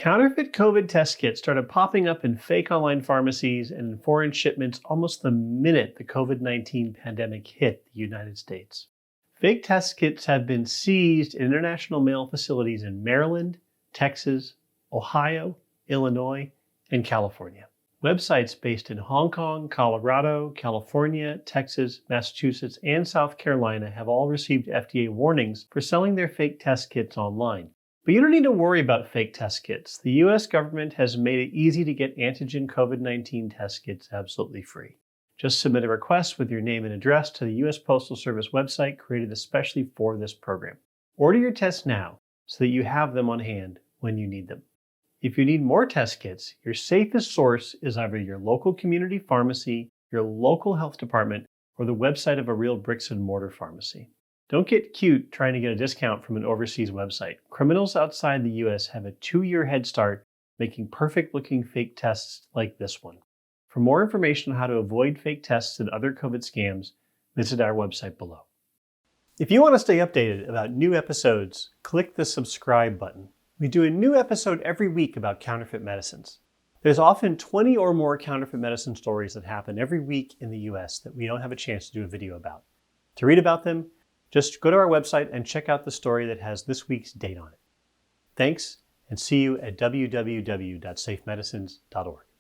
Counterfeit COVID test kits started popping up in fake online pharmacies and in foreign shipments almost the minute the COVID-19 pandemic hit the United States. Fake test kits have been seized in international mail facilities in Maryland, Texas, Ohio, Illinois, and California. Websites based in Hong Kong, Colorado, California, Texas, Massachusetts, and South Carolina have all received FDA warnings for selling their fake test kits online. But you don't need to worry about fake test kits. The US government has made it easy to get antigen COVID-19 test kits absolutely free. Just submit a request with your name and address to the US Postal Service website created especially for this program. Order your tests now so that you have them on hand when you need them. If you need more test kits, your safest source is either your local community pharmacy, your local health department, or the website of a real bricks and mortar pharmacy. Don't get cute trying to get a discount from an overseas website. Criminals outside the US have a 2-year head start making perfect-looking fake tests like this one. For more information on how to avoid fake tests and other COVID scams, visit our website below. If you want to stay updated about new episodes, click the subscribe button. We do a new episode every week about counterfeit medicines. There's often 20 or more counterfeit medicine stories that happen every week in the US that we don't have a chance to do a video about. To read about them, just go to our website and check out the story that has this week's date on it. Thanks, and see you at www.safemedicines.org.